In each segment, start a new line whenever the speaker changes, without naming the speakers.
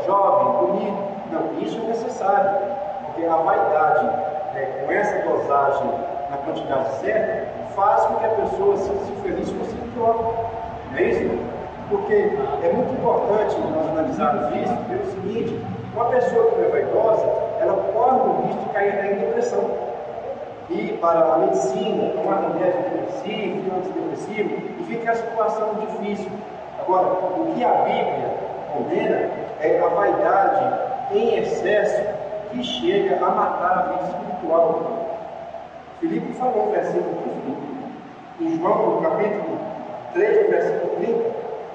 jovem, bonito. Não, isso é necessário, porque a vaidade, com essa dosagem na quantidade certa, faz com que a pessoa seja feliz com si própria. Não é isso? Porque é muito importante nós analisarmos isso pelo seguinte: uma pessoa que é vaidosa, ela corre o risco de cair até em depressão. Ir para a medicina, tomar remédio antidepressivo, e fica a situação difícil. Agora, o que a Bíblia condena é a vaidade em excesso que chega a matar a vida espiritual. Filipe falou no versículo 30, em João, no capítulo 3, versículo 30,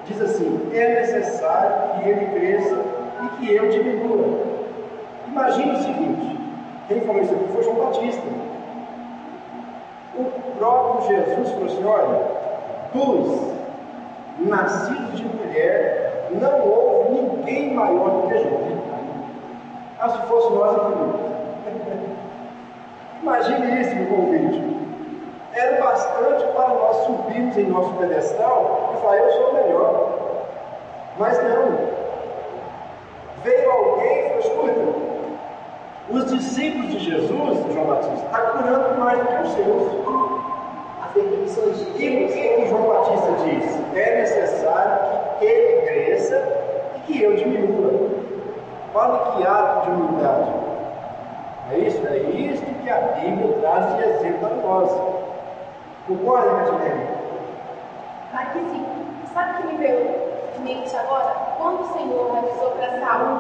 diz assim: é necessário que ele cresça e que eu diminua. Imagine o seguinte: quem falou isso aqui foi João Batista. O próprio Jesus falou assim: olha, dos nascidos de mulher, não houve ninguém maior do que João. Ah, se fosse nós, aqui. Imagine isso, meu convite. Era bastante para nós subirmos em nosso pedestal e falar: eu sou o melhor. Mas não. Veio alguém e falou: escuta, os discípulos de Jesus, João Batista, está curando mais do que os seus. E o que João Batista diz? É necessário que ele cresça e que eu diminua. Olha que ato de humildade. É isso que a Bíblia traz de exemplo a nós. Concorda, Catilene?
Claro que sim. Sabe o que me veio em mente agora? Quando o Senhor avisou para Saul,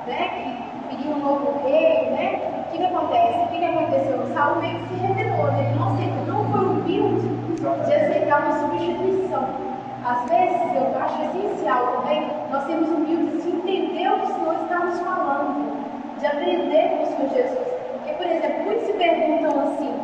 que viria um novo rei, O que acontece? O que aconteceu? Saul meio que se rebelou, Ele não foi humilde de aceitar uma substituição. Às vezes, eu acho essencial também nós sermos humildes de entender o que o Senhor está nos falando, de aprender com o Senhor Jesus. Porque, por exemplo, muitos se perguntam assim,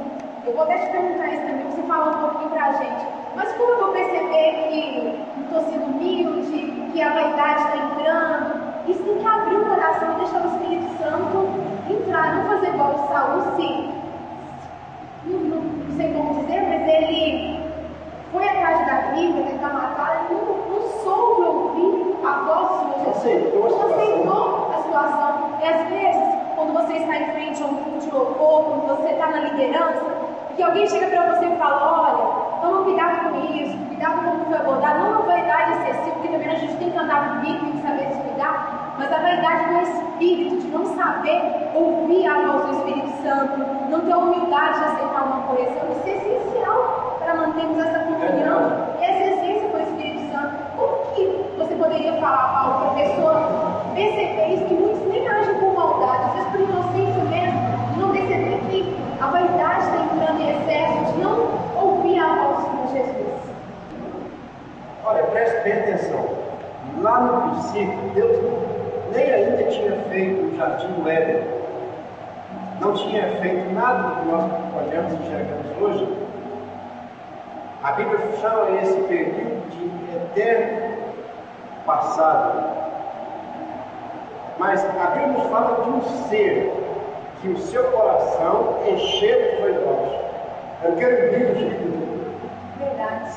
eu vou até te perguntar isso também, você falar um pouquinho para a gente, mas como eu vou perceber que não estou sendo humilde, que a vaidade está entrando? Isso tem que abrir o coração e deixar o Espírito Santo entrar, não fazer igual o Saul, não sei como dizer, mas ele foi atrás da Bíblia, tentar matar, ele não soube ouvir a voz do Senhor Jesus, não aceitou a situação. E às vezes, quando você está em frente a um culto de louvor, quando você está na liderança, que alguém chega para você e fala: olha, toma cuidado com isso, cuidado com como foi abordado, não a vaidade excessiva, porque também a gente tem que andar comigo, tem que saber se cuidar, mas a vaidade do Espírito, de não saber ouvir a voz do Espírito Santo, não ter a humildade de aceitar uma correção, isso é essencial para mantermos essa comunhão e essa essência com o Espírito Santo. Como que você poderia falar algo para a pessoa perceber isso, que muitos nem agem por maldade, às vezes por inocência mesmo, de não perceber que a vaidade está entrando em excesso, de não ouvir a voz do Senhor Jesus?
Olha, preste bem atenção. Lá no princípio, Deus nem ainda tinha feito o jardim do Éden. Não tinha feito nada do que nós olhamos e enxergamos hoje. A Bíblia chama esse período de eterno passado. Mas a Bíblia nos fala de um ser que o seu coração encheu de vaidade. Eu quero vir de
Verdade.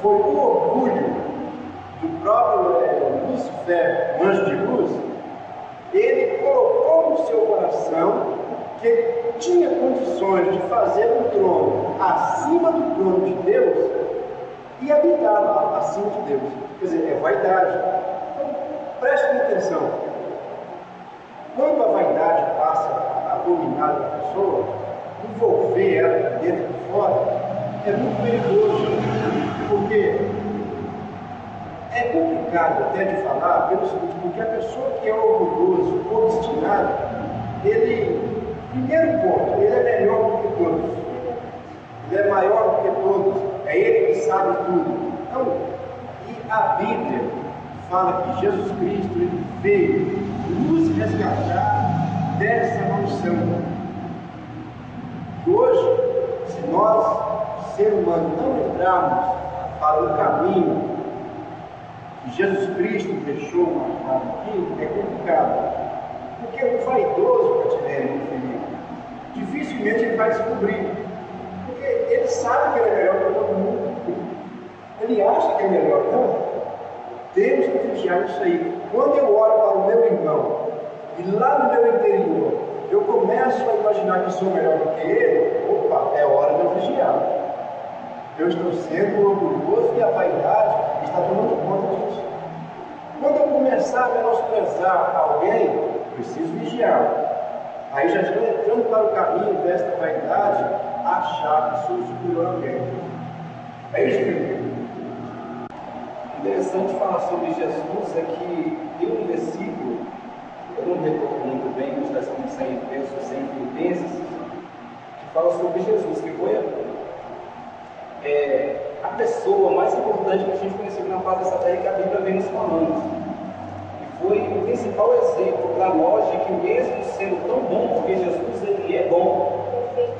foi o orgulho do próprio Lúcifer, o anjo de luz. Ele colocou no seu coração que ele tinha condições de fazer um trono acima do trono de Deus e habitar lá acima de Deus. Quer dizer, é vaidade. Então, prestem atenção. Quando a vaidade passa a dominar a pessoa, envolver ela de dentro e de fora, é muito perigoso, porque é complicado até de falar pelo seguinte: porque a pessoa que é orgulhoso, obstinado, ele, primeiro ponto, ele é melhor do que todos, ele é maior do que todos, é ele que sabe tudo. Então, e a Bíblia fala que Jesus Cristo ele veio nos resgatar dessa maldição. E hoje, se nós, ser humano, não entrarmos para o caminho que Jesus Cristo deixou marcado aqui, é complicado. Porque o vaidoso, Catilene, dificilmente ele vai descobrir. Porque ele sabe que ele é melhor que todo mundo. Ele acha que é melhor, não. Temos que vigiar isso aí. Quando eu olho para o meu irmão e lá no meu interior eu começo a imaginar que sou melhor do que ele, opa, é hora de eu vigiar. Eu estou sendo orgulhoso e a vaidade está tomando conta disso. Quando eu começar a menosprezar alguém, preciso vigiar. Aí já estou entrando para o caminho desta vaidade, achar que sou superior a alguém. É isso, filho.
Interessante falar sobre Jesus é que tem um versículo, eu não me recordo muito bem, mas está escrito em Efésios, em Filipenses, que fala sobre Jesus, que foi a pessoa mais importante que a gente conheceu na face dessa terra, que a Bíblia vem nos falando. E foi o principal exemplo para nós de que mesmo sendo tão bom, porque Jesus ele é bom,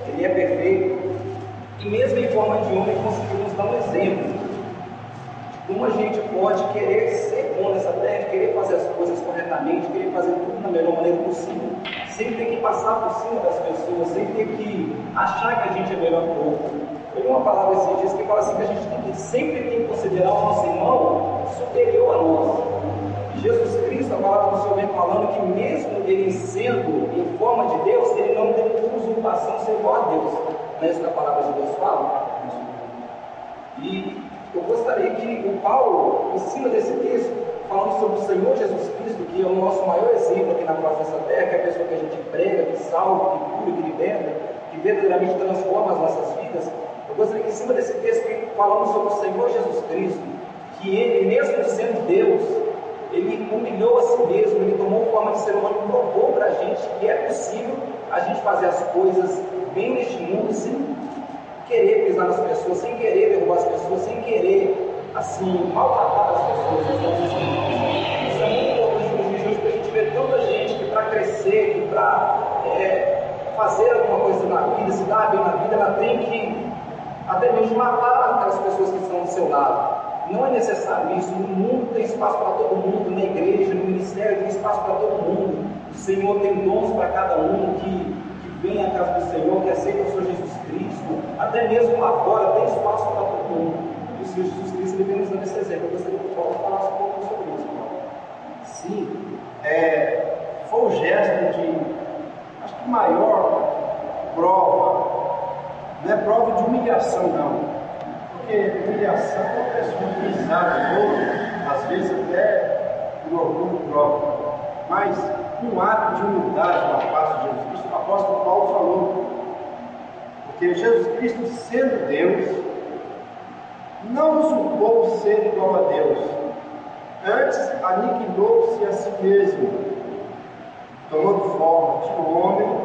ele é perfeito, e mesmo em forma de homem conseguiu nos dar um exemplo. Como a gente pode querer ser bom nessa terra, querer fazer as coisas corretamente, querer fazer tudo da melhor maneira possível, sem ter que passar por cima das pessoas, sem ter que achar que a gente é melhor que o outro. Eu li uma palavra esses dias que fala assim, que a gente sempre tem que considerar o nosso irmão superior a nós. E Jesus Cristo, a palavra do Senhor vem falando que mesmo ele sendo em forma de Deus, ele não tem usurpação ser igual a Deus. Não é isso que a palavra de Deus fala? E eu gostaria que o Paulo, em cima desse texto, falando sobre o Senhor Jesus Cristo, que é o nosso maior exemplo aqui na face dessa terra, que é a pessoa que a gente prega, que salva, que cura, que liberta, que verdadeiramente transforma as nossas vidas, eu gostaria que em cima desse texto, falando sobre o Senhor Jesus Cristo, que ele, mesmo sendo Deus, ele humilhou a si mesmo, ele tomou forma de ser humano e provou para a gente que é possível a gente fazer as coisas bem neste mundo, sem querer pisar nas pessoas, sem querer derrubar as pessoas, sem querer, assim, maltratar as pessoas. Isso é muito importante nos dias de hoje, porque a gente vê tanta gente que para crescer, que para fazer alguma coisa na vida, se dar bem na vida, ela tem que até mesmo matar aquelas pessoas que estão do seu lado. Não é necessário isso. No mundo tem espaço para todo mundo, na igreja, no ministério tem espaço para todo mundo. O Senhor tem dons para cada um que vem à casa do Senhor, que aceita o Senhor Jesus Cristo. Até mesmo lá fora tem espaço para todo mundo. E o Senhor Jesus Cristo ele vem nos dando esse exemplo. Eu gostaria que o Paulo falasse um pouco sobre isso, Paulo.
Sim, foi o gesto de, acho que maior prova, não é prova de humilhação não, porque humilhação é uma pessoa pisar no outro, às vezes até por orgulho próprio, mas um ato de humildade na face de Jesus Cristo, o apóstolo Paulo falou, porque Jesus Cristo, sendo Deus, não usurpou ser igual a Deus, antes aniquilou-se a si mesmo, tomando forma de homem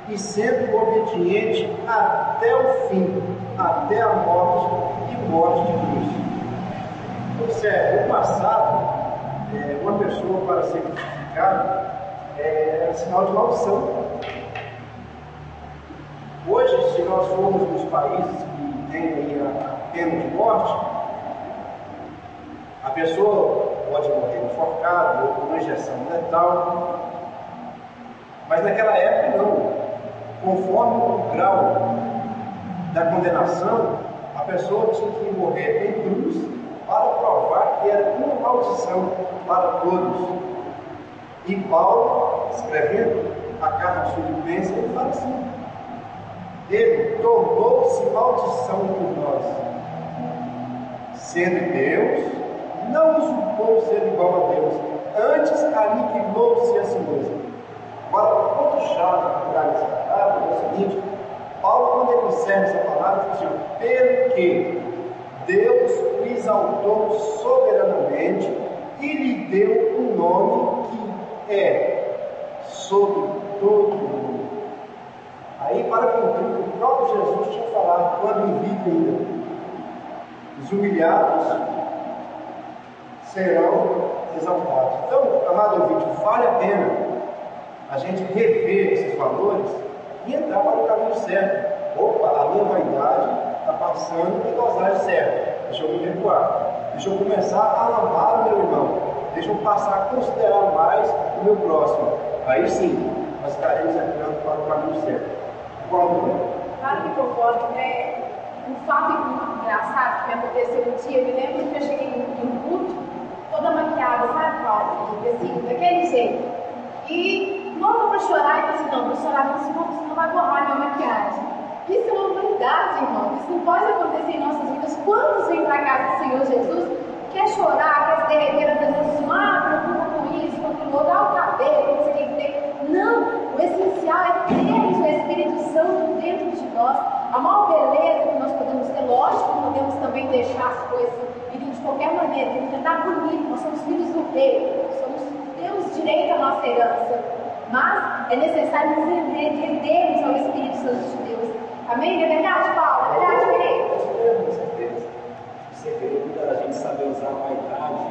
e sendo obediente até o fim, até a morte e morte de cruz. Observe, no passado, uma pessoa para ser crucificada era sinal de maldição. Hoje, se nós formos nos países que têm aí a pena de morte, a pessoa pode morrer enforcada ou com uma injeção letal, mas naquela época não. Conforme o grau da condenação, a pessoa tinha que morrer em cruz para provar que era uma maldição para todos. E Paulo, escrevendo a carta aos Filipenses, ele fala assim: ele tornou-se maldição por nós, sendo Deus, não usurpou ser igual a Deus, antes aniquilou-se a si mesmo. Agora, o ponto-chave para essa palavra é o seguinte: Paulo, quando ele observa essa palavra, ele diz assim: pelo que Deus o exaltou soberanamente e lhe deu um nome que é sobre todo mundo. Aí, para cumprir o que o próprio Jesus tinha falado quando em vida ainda: os humilhados serão exaltados. Então, amado ouvinte, vale a pena a gente rever esses valores e entrar para o caminho certo. Opa, a minha vaidade está passando da dosagem certa. Deixa eu me recuar. Deixa eu começar a amar o meu irmão. Deixa eu passar a considerar mais o meu próximo. Aí sim, nós estaremos entrando para o caminho certo. Qual o nome?
Claro que concordo. Um fato engraçado que me aconteceu um dia, eu me lembro que eu cheguei em um culto toda maquiada, sabe, Paulo? Assim, daquele jeito. E louca para chorar, e falou assim: não, vou chorar, porque senão vai borrar minha maquiagem. Isso é uma humanidade, irmão. Isso não pode acontecer em nossas vidas. Quantos vêm para a casa do Senhor Jesus, quer chorar, quer se derreter, às vezes assim, preocupa com isso, com aquilo, ou dá o cabelo, não sei o que tem. Não, o essencial é termos o Espírito Santo dentro de nós. A maior beleza que nós podemos ter, lógico que podemos também deixar as coisas virem de qualquer maneira, temos que andar bonito, nós somos filhos do rei, temos direito à nossa herança, mas é necessário nos rendermos ao Espírito Santo de Deus. Amém? Não é verdade, Paulo? É verdade, querido?
Com certeza. O segredo da gente saber usar a vaidade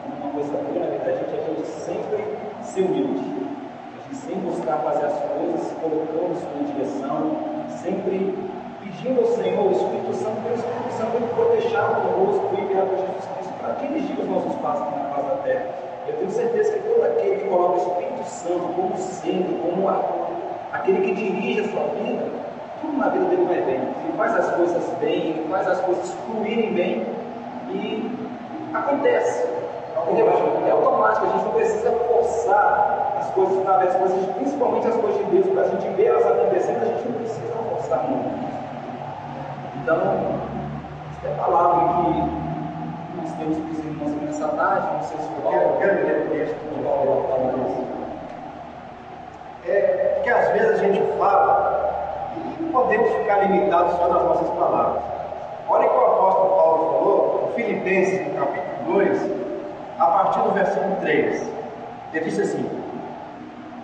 como uma coisa boa, na verdade, é a gente sempre ser humilde. A gente sempre buscar fazer as coisas, colocando sua direção, sempre pedindo ao Senhor, o Espírito Santo, pelo Espírito Santo, ele pode deixar conosco e enviar para Jesus Cristo para dirigir os nossos passos na face da terra. Eu tenho certeza que todo aquele que coloca o Espírito Santo como centro, como aquele que dirige a sua vida, tudo na vida dele vai bem. Ele faz as coisas bem, ele faz as coisas fluírem bem e acontece. É automático, a gente não precisa forçar as coisas através das coisas, principalmente as coisas de Deus, para a gente ver elas acontecendo, a gente não precisa forçar muito. Então, essa é a palavra que nós temos para os irmãos nessa tarde, não sei se o Paulo
quero ler o texto de Paulo falando isso. É que às vezes a gente fala e não podemos ficar limitados só nas nossas palavras. Olha o que o apóstolo Paulo falou, em Filipenses, no capítulo 2, a partir do versículo 3. Ele disse assim: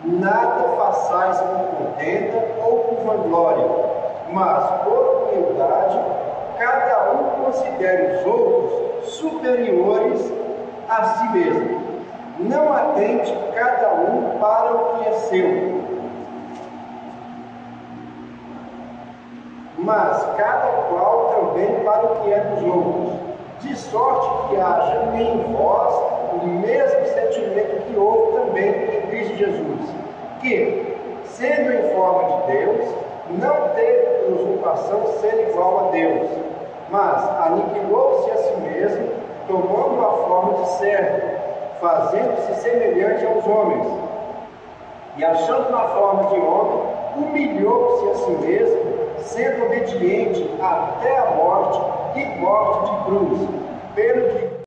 nada façais por contenda ou por vanglória, mas por humildade, cada um considere os outros superiores a si mesmo. Não atente cada um para o que é seu, mas cada qual também para o que é dos outros, de sorte que haja em vós o mesmo sentimento que houve também em Cristo Jesus, que, sendo em forma de Deus, não teve por usurpação ser igual a Deus, mas aniquilou-se a si mesmo, tomando a forma de servo, fazendo-se semelhante aos homens, e achando na forma de homem, humilhou-se a si mesmo, sendo obediente até a morte e morte de cruz. Pelo